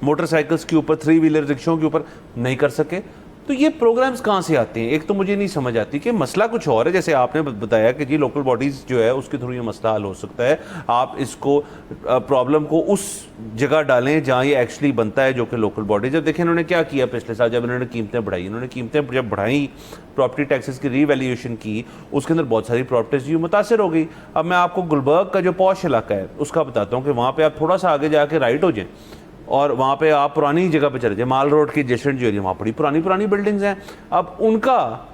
मोटरसाइकिल्स के ऊपर, 3 व्हीलर रिक्शों के ऊपर, नहीं कर सके। तो ये प्रोग्राम्स कहाँ से आते हैं? एक तो मुझे नहीं समझ आती कि मसला कुछ और है, जैसे आपने बताया कि जी लोकल बॉडीज़ जो है उसके थ्रू ये मसला हल हो सकता है। आप इसको प्रॉब्लम को उस जगह डालें जहाँ ये एक्चुअली बनता है, जो कि लोकल बॉडीज। जब देखें इन्होंने क्या किया पिछले साल, जब इन्होंने कीमतें बढ़ाई, इन्होंने कीमतें जब बढ़ाई, प्रॉपर्टी टैक्सेस की रीवैल्यूएशन की, उसके अंदर बहुत सारी प्रॉपर्टीज जो मुतासर हो गई। अब मैं आपको गुलबर्ग का जो पॉश इलाका है उसका बताता हूँ कि वहाँ पर आप थोड़ा सा आगे जाके राइट हो जाएँ और वहाँ पे आप पुरानी जगह पे चले जाए, माल रोड की जेसेंट जो एरिया, वहाँ बड़ी पुरानी बिल्डिंग्स हैं। अब उनका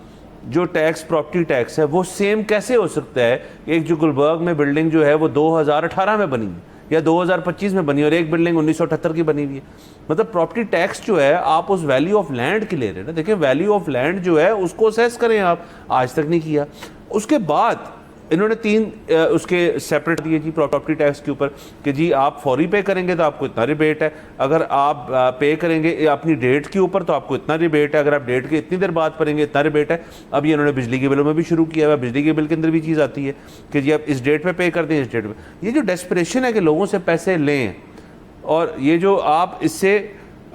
जो टैक्स, प्रॉपर्टी टैक्स है, वो सेम कैसे हो सकता है? एक जो गुलबर्ग में बिल्डिंग जो है वो 2018 में बनी या 2025 में बनी और एक बिल्डिंग 1978 की बनी हुई है। मतलब प्रॉपर्टी टैक्स जो है आप उस वैल्यू ऑफ लैंड की ले रहे हैं ना। देखिए वैल्यू ऑफ लैंड जो है उसको असेस करें आप, आज तक नहीं किया। उसके बाद इन्होंने 3 उसके सेपरेट दिए जी प्रॉपर्टी टैक्स के ऊपर कि जी आप फौरी पे करेंगे तो आपको इतना रिबेट है, अगर आप पे करेंगे अपनी डेट के ऊपर तो आपको इतना रिबेट है, अगर आप डेट के इतनी देर बाद करेंगे इतना रिबेट है। अब ये इन्होंने बिजली के बिलों में भी शुरू किया हुआ, बिजली के बिल के अंदर भी चीज़ आती है कि जी आप इस डेट पे कर दें, इस डेट पे। ये जो डेस्परेशन है कि लोगों से पैसे लें, और ये जो आप इससे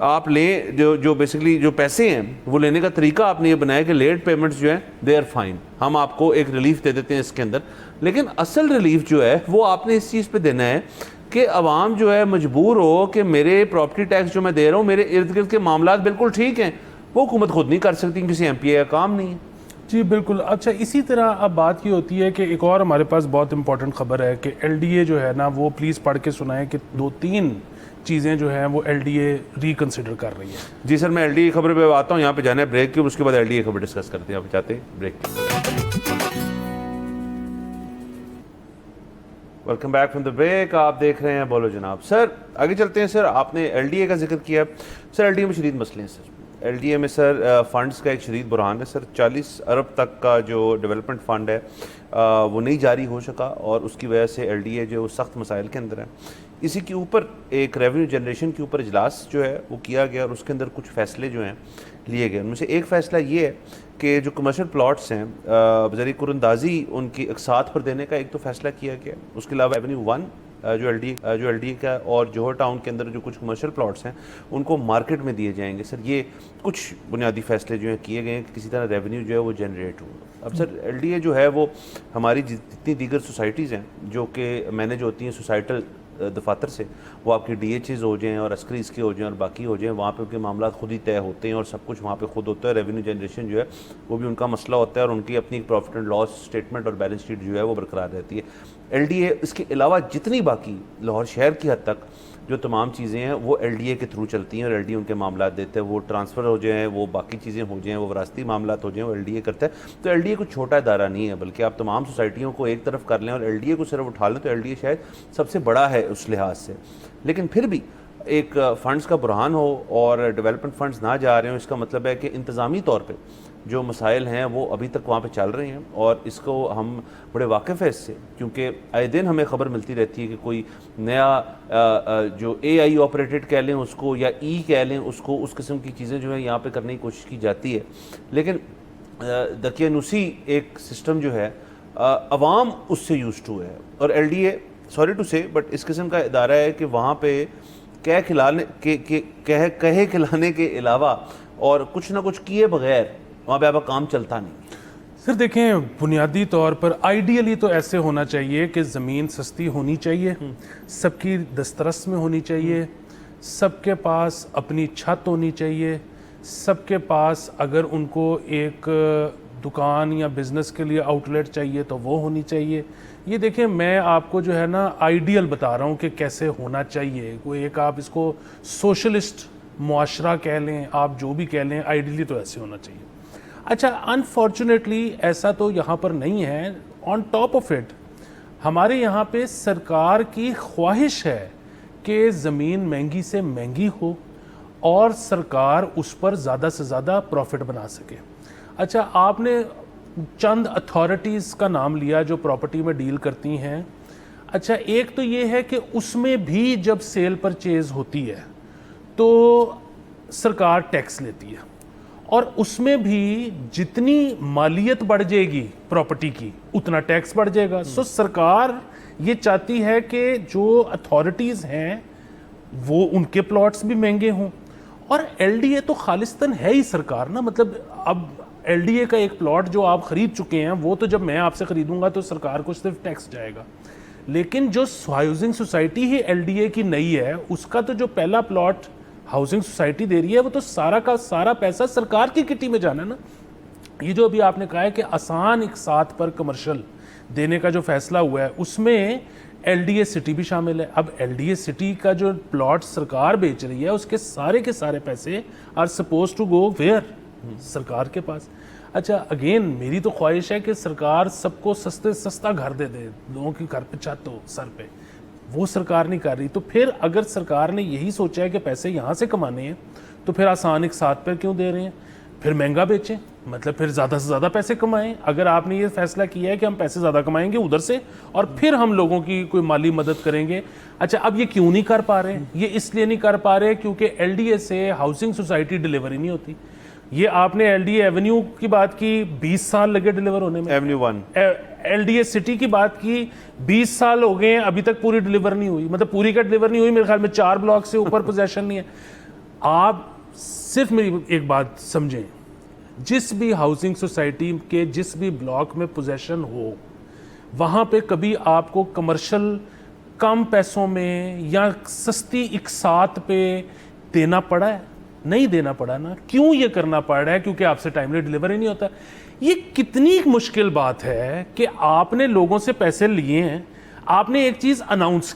आप लें, जो बेसिकली जो पैसे हैं वो लेने का तरीका आपने ये बनाया कि लेट पेमेंट्स जो हैं दे आर फाइन, हम आपको एक रिलीफ दे देते हैं इसके अंदर। लेकिन असल रिलीफ जो है वो आपने इस चीज़ पे देना है कि अवाम जो है मजबूर हो कि मेरे प्रॉपर्टी टैक्स जो मैं दे रहा हूँ, मेरे इर्द गिर्द के मामला बिल्कुल ठीक हैं, वो हुकूमत खुद नहीं कर सकती, किसी MPA का काम नहीं है। जी बिल्कुल। अच्छा, इसी तरह अब बात ये होती है कि एक और हमारे पास बहुत इंपॉर्टेंट खबर है कि LDA जो है ना, वो प्लीज़ पढ़ के सुनाएं कि 2-3 चीज़ें जो हैं वो LDA रिकंसिडर कर रही है। जी सर, मैं LDA खबर पे आता हूँ, यहाँ पे जाना है ब्रेक के, उसके बाद LDA खबर डिस्कस करते हैं। यहाँ पे जाते हैं ब्रेक की। Welcome back from the break, आप देख रहे हैं बोलो जनाब। सर आगे चलते हैं। सर आपने LDA का जिक्र किया। सर LDA में शदीद मसले हैं सर। LDA में सर फंड्स का एक शदीद बुरहान है सर। 40 अरब तक का जो डेवलपमेंट फ़ंड है वो नहीं जारी हो सका और उसकी वजह से LDA जो सख्त मसाइल के अंदर है। इसी के ऊपर एक रेवेन्यू जनरेशन के ऊपर इजलास जो है वो किया गया और उसके अंदर कुछ फ़ैसले जो हैं लिए गए। उनमें से एक फ़ैसला ये है कि जो कमर्शियल प्लॉट्स हैं बज़रिए कुरंदाजी उनकी अक़सात पर देने का एक तो फ़ैसला किया गया। उसके अलावा एवेन्यू 1 जो LDA का और जोहर टाउन के अंदर जो कुछ कमर्शियल प्लॉट्स हैं उनको मार्केट में दिए जाएंगे। सर ये कुछ बुनियादी फ़ैसले जो हैं किए गए हैं कि किसी तरह रेवेन्यू जो है वो जनरेट हो। अब सर LDA जो है वो हमारी जितनी दीगर सोसाइटीज़ हैं जो कि मैनेज होती हैं सोसाइटल दफातर से, वो आपकी DHs हो जाएँ और अस्करीज के हो जाएँ और बाकी हो जाएँ, वहाँ पे उनके मामला खुद ही तय होते हैं और सब कुछ वहाँ पे खुद होता है। रेवेन्यू जनरेशन जो है वो भी उनका मसला होता है और उनकी अपनी प्रॉफिट एंड लॉस स्टेटमेंट और बैलेंस शीट जो है वो बरकरार रहती है। LDA इसके अलावा जितनी बाकी लाहौर शहर की हद तक जो तमाम चीज़ें हैं वो LDA के थ्रू चलती हैं और LDA उनके मामला देते हैं। वो ट्रांसफ़र हो जाएँ, वो बाकी चीज़ें हो जाएँ, वो वरासती मामला हो जाएँ, वो LDA करता है। तो LDA कोई छोटा इदारा नहीं है, बल्कि आप तमाम सोसाइटियों को एक तरफ कर लें और LDA को सिर्फ उठा लें तो LDA शायद सबसे बड़ा है उस लिहाज से। लेकिन फिर भी एक फ़ंड्स का बुरहान हो और डेवलपमेंट फ़ंड्स ना जा रहे हो, इसका मतलब है कि इंतज़ामी तौर पर जो मसाइल हैं वो अभी तक वहाँ पे चल रहे हैं और इसको हम बड़े वाकिफ़ है इससे, क्योंकि आए दिन हमें ख़बर मिलती रहती है कि कोई नया जो AI ऑपरेटेड कह लें उसको या कह लें उसको, उस किस्म की चीज़ें जो है यहाँ पे करने की कोशिश की जाती है। लेकिन दकियानूसी एक सिस्टम जो है अवाम उससे यूज्ड टू है और LDA सॉरी टू से बट इस किस्म का इदारा है कि वहाँ पे कहे खिलाने के अलावा और कुछ ना कुछ किए बगैर वहाँ पे आपका काम चलता नहीं। सर देखें, बुनियादी तौर पर आइडियली तो ऐसे होना चाहिए कि ज़मीन सस्ती होनी चाहिए, सबकी दस्तरस में होनी चाहिए, सबके पास अपनी छत होनी चाहिए, सबके पास अगर उनको एक दुकान या बिज़नेस के लिए आउटलेट चाहिए तो वो होनी चाहिए। ये देखें, मैं आपको जो है ना आइडियल बता रहा हूँ कि कैसे होना चाहिए। कोई एक आप इसको सोशलिस्ट मुआशरा कह लें, आप जो भी कह लें, आइडियली तो ऐसे होना चाहिए। अच्छा, अनफॉर्चुनेटली ऐसा तो यहाँ पर नहीं है। ऑन टॉप ऑफ इट हमारे यहाँ पे सरकार की ख्वाहिश है कि ज़मीन महंगी से महंगी हो और सरकार उस पर ज़्यादा से ज़्यादा प्रॉफिट बना सके। अच्छा, आपने चंद अथॉरिटीज़ का नाम लिया जो प्रॉपर्टी में डील करती हैं। अच्छा, एक तो ये है कि उसमें भी जब सेल परचेज होती है तो सरकार टैक्स लेती है, और उसमें भी जितनी मालियत बढ़ जाएगी प्रॉपर्टी की उतना टैक्स बढ़ जाएगा। सो सरकार ये चाहती है कि जो अथॉरिटीज़ हैं वो उनके प्लॉट्स भी महंगे हों, और एलडीए तो खालिस्तान है ही सरकार ना। मतलब अब एलडीए का एक प्लॉट जो आप खरीद चुके हैं वो तो जब मैं आपसे खरीदूंगा तो सरकार को सिर्फ टैक्स जाएगा, लेकिन जो हाउसिंग सोसाइटी ही एलडीए की नई है उसका तो जो पहला प्लॉट हाउसिंग सोसाइटी दे रही है वो तो सारा का सारा पैसा सरकार की किटी में जाना है ना। ये जो अभी आपने कहा है कि आसान एक साथ पर कमर्शियल देने का जो फैसला हुआ है उसमें एलडीए सिटी भी शामिल है। अब एलडीए सिटी का जो प्लॉट सरकार बेच रही है उसके सारे पैसे are suppose to go where, सरकार के पास। अच्छा, अगेन मेरी तो ख्वाहिश है कि सरकार सबको सस्ते सस्ता घर दे दे, लोगों की घर पे छत हो सर पे, वो सरकार नहीं कर रही। तो फिर अगर सरकार ने यही सोचा है कि पैसे यहाँ से कमाने हैं तो फिर आसान एक साथ पर क्यों दे रहे हैं, फिर महंगा बेचें, मतलब फिर ज़्यादा से ज़्यादा पैसे कमाएं। अगर आपने ये फैसला किया है कि हम पैसे ज़्यादा कमाएंगे उधर से और फिर हम लोगों की कोई माली मदद करेंगे। अच्छा, अब ये क्यों नहीं कर पा रहे हैं? ये इसलिए नहीं कर पा रहे क्योंकि एलडीए से हाउसिंग सोसाइटी डिलीवरी नहीं होती। ये आपने एलडीए एवेन्यू की बात की, 20 साल लगे डिलीवर होने में। एवेन्यू 1 एलडीए सिटी की बात की, 20 साल हो गए हैं अभी तक पूरी डिलीवर नहीं हुई, मतलब पूरी का डिलीवर नहीं हुई, मेरे ख्याल में 4 ब्लॉक से ऊपर पोजेशन नहीं है। आप सिर्फ मेरी एक बात समझें, जिस भी हाउसिंग सोसाइटी के जिस भी ब्लॉक में पोजेशन हो वहाँ पे कभी आपको कमर्शियल कम पैसों में या सस्ती इकसात पे देना पड़ा है? नहीं देना पड़ा ना। क्यों ये करना पड़ रहा है? क्योंकि आपसे टाइमली डिलीवरी नहीं होता। ये कितनी मुश्किल बात है कि आपने लोगों से पैसे लिए हैं, आपने एक चीज़ अनाउंस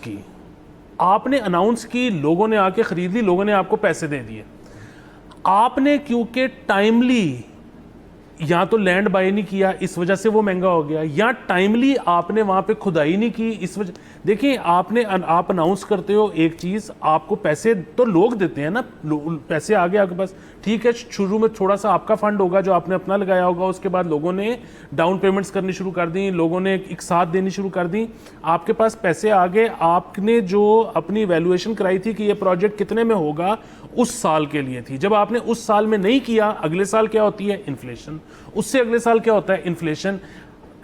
की, लोगों ने आके ख़रीद ली, लोगों ने आपको पैसे दे दिए, आपने क्योंकि टाइमली या तो लैंड बाय नहीं किया इस वजह से वो महंगा हो गया, या टाइमली आपने वहाँ पे खुदाई नहीं की इस वजह। देखिए, आप अनाउंस करते हो एक चीज़, आपको पैसे तो लोग देते हैं ना, पैसे आ गए आपके पास, ठीक है, शुरू में थोड़ा सा आपका फंड होगा जो आपने अपना लगाया होगा, उसके बाद लोगों ने डाउन पेमेंट्स करनी शुरू कर दी, लोगों ने एक साथ देनी शुरू कर दी, आपके पास पैसे आ गए, आपने जो अपनी वैल्यूएशन कराई थी कि ये प्रोजेक्ट कितने में होगा उस साल के लिए थी, जब आपने उस साल में नहीं किया, अगले साल क्या होती है? इन्फ्लेशन, उससे अगले साल क्या होता है? इन्फ्लेशन।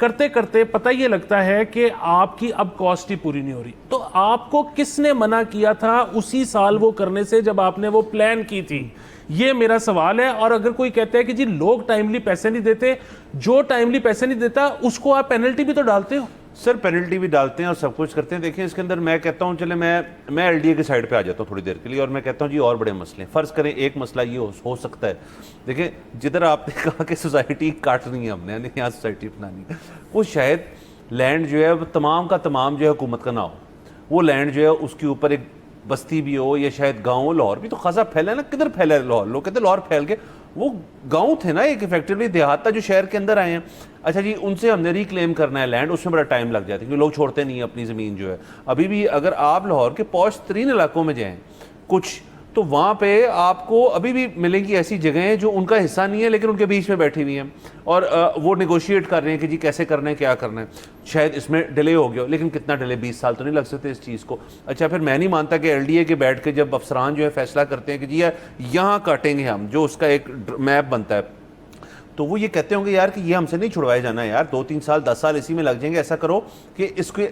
करते करते पता ये लगता है कि आपकी अब कॉस्ट ही पूरी नहीं हो रही। तो आपको किसने मना किया था उसी साल वो करने से जब आपने वो प्लान की थी? ये मेरा सवाल है। और अगर कोई कहता है कि जी लोग टाइमली पैसे नहीं देते, जो टाइमली पैसे नहीं देता उसको आप पेनल्टी भी तो डालते हो। सर, पेनल्टी भी डालते हैं और सब कुछ करते हैं। देखिए, इसके अंदर मैं कहता हूँ, चले मैं एलडीए की साइड पे आ जाता हूँ थोड़ी देर के लिए, और मैं कहता हूँ जी और बड़े मसले। फ़र्ज़ करें एक मसला ये हो सकता है, देखिए जिधर आपने कहा कि सोसाइटी काटनी है हमने, यानी यहाँ सोसाइटी बनानी है, वो शायद लैंड जो है वो तमाम का तमाम जो है हुकूमत का ना हो, वो लैंड जो है उसके ऊपर एक बस्ती भी हो या शायद गाँव। लाहौर भी तो खासा फैला है ना, किधर फैला है लाहौर? लोग कहते हैं लाहौर फैल के, वो गांव थे ना एक इफेक्टिवली, देहात जो शहर के अंदर आए हैं। अच्छा जी, उनसे हमने रिक्लेम करना है लैंड, उसमें बड़ा टाइम लग जाता है क्योंकि लोग छोड़ते नहीं है अपनी ज़मीन जो है। अभी भी अगर आप लाहौर के पॉश तरीन इलाकों में जाएँ कुछ, तो वहाँ पे आपको अभी भी मिलेंगी ऐसी जगहें जो उनका हिस्सा नहीं है लेकिन उनके बीच में बैठी हुई हैं, और वो नेगोशिएट कर रहे हैं कि जी कैसे करना है, क्या करना है। शायद इसमें डिले हो गया, लेकिन कितना डिले, 20 साल तो नहीं लग सकते इस चीज़ को। अच्छा, फिर मैं नहीं मानता कि एलडीए के बैठ के जब अफसरान जो है फैसला करते हैं कि जी यहाँ काटेंगे हम, जो उसका एक मैप बनता है, तो वो ये कहते होंगे यार कि ये हमसे नहीं छुड़वाया जाना है यार, 2-3 साल 10 साल इसी में लग जाएंगे, ऐसा करो कि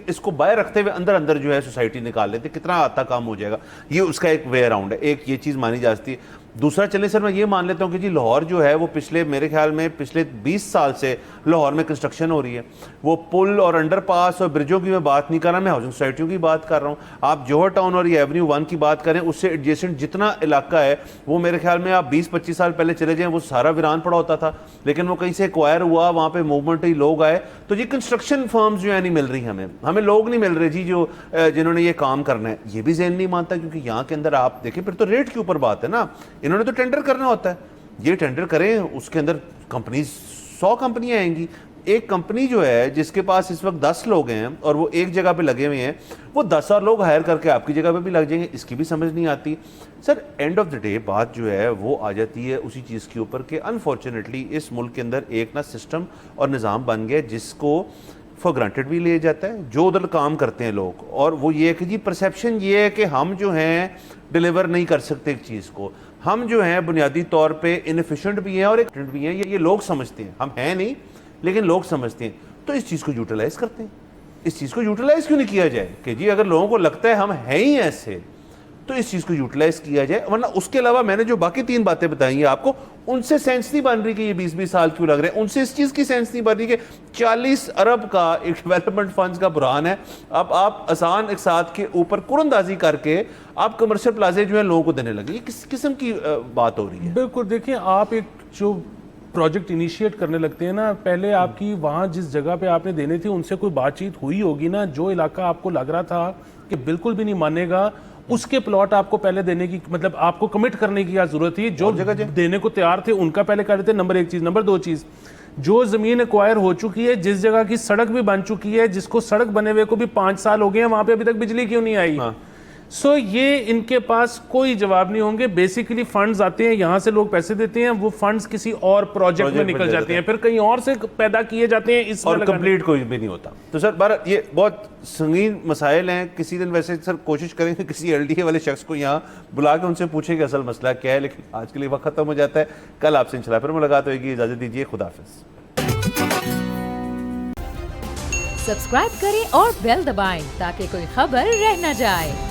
इसको बाय रखते हुए अंदर अंदर जो है सोसाइटी निकाल लेते, कितना आता काम हो जाएगा। ये उसका एक वे अराउंड है, एक ये चीज़ मानी जा सकती है। दूसरा, चले सर मैं ये मान लेता हूँ कि जी लाहौर जो है वो मेरे ख्याल में पिछले 20 साल से लाहौर में कंस्ट्रक्शन हो रही है। वो पुल और अंडरपास और ब्रिजों की मैं बात नहीं कर रहा, मैं हाउसिंग सोसाइटियों की बात कर रहा हूँ। आप जोहर टाउन और ये एवेन्यू 1 की बात करें, उससे एडजेसेंट जितना इलाका है वो मेरे ख्याल में आप 20-25 साल पहले चले जाएँ वो सारा वीरान पड़ा होता था, लेकिन वो कहीं से एक्वायर हुआ, वहाँ पे मूवमेंट ही लोग आए। तो ये कंस्ट्रक्शन फर्म्स जो है नहीं मिल रही, हमें लोग नहीं मिल रहे जी जो जिन्होंने ये काम करना है। ये भी ज़हन नहीं मानता, क्योंकि यहाँ के अंदर आप देखें फिर तो रेट के ऊपर बात है ना, इन्होंने तो टेंडर करना होता है, ये टेंडर करें, उसके अंदर कंपनी 100 कंपनियां आएंगी, एक कंपनी जो है जिसके पास इस वक्त 10 लोग हैं और वो एक जगह पे लगे हुए हैं, वो 10 और लोग हायर करके आपकी जगह पे भी लग जाएंगे, इसकी भी समझ नहीं आती। Sir end of the day बात जो है वो आ जाती है उसी चीज़ के ऊपर कि अनफॉर्चुनेटली इस मुल्क के अंदर एक ना सिस्टम और निज़ाम बन गया जिसको फॉर ग्रांटेड भी लिया जाता है जो उधर काम करते हैं लोग, और वो ये है कि जी परसेप्शन ये है कि हम जो हैं डिलीवर नहीं कर सकते एक चीज़ को, हम जो हैं बुनियादी तौर पे इनएफिशिएंट भी हैं और एक भी हैं, ये लोग समझते हैं, हम हैं नहीं लेकिन लोग समझते हैं, तो इस चीज़ को यूटिलाइज करते हैं। इस चीज़ को यूटिलाइज क्यों नहीं किया जाए कि जी अगर लोगों को लगता है हम हैं ही ऐसे तो इस चीज़ को यूटिलाइज किया जाए, वरना उसके अलावा मैंने जो बाकी 3 बातें बताई हैं आपको, उनसे सेंस नहीं बन रही कि ये 20-20 साल क्यों लग रहे हैं, उनसे इस चीज़ की सेंस नहीं बन रही कि 40 अरब का एक डेवलपमेंट फंड्स का बुरहान है, अब आप आसान एक साथ के ऊपर कुरंदाजी करके आप कमर्शियल प्लाजे जो है लोगों को देने लगे, ये किस किस्म की बात हो रही है? बिल्कुल, देखिए आप एक जो प्रोजेक्ट इनिशिएट करने लगते हैं ना, पहले आपकी वहाँ जिस जगह पे आपने देने थी उनसे कोई बातचीत हुई होगी ना, जो इलाका आपको लग रहा था कि बिल्कुल भी नहीं मानेगा उसके प्लॉट आपको पहले देने की, मतलब आपको कमिट करने की क्या जरूरत थी, जो देने को तैयार थे उनका पहले कर देते। नंबर 1 चीज। नंबर 2 चीज, जो जमीन एक्वायर हो चुकी है, जिस जगह की सड़क भी बन चुकी है, जिसको सड़क बने हुए को भी 5 साल हो गए हैं, वहां पे अभी तक बिजली क्यों नहीं आई? हाँ। सो ये इनके पास कोई जवाब नहीं होंगे। बेसिकली फंड्स आते हैं, यहाँ से लोग पैसे देते हैं, वो फंड्स किसी और प्रोजेक्ट में निकल जाते हैं, फिर कहीं और से पैदा किए जाते हैं, इसमें और कंप्लीट कोई भी नहीं होता। तो सर भारत ये बहुत संगीन मसाइल हैं, किसी दिन वैसे सर कोशिश करेंगे किसी LDA वाले शख्स को यहाँ बुला के उनसे पूछें कि असल मसला क्या है, लेकिन आज के लिए वक्त खत्म हो जाता है। कल आपसे इंशाल्लाह फिर मुलाकात होगी, इजाजत दीजिए, खुदा हाफिज। सब्सक्राइब करें और बेल दबाएं ताकि कोई खबर रह न जाए।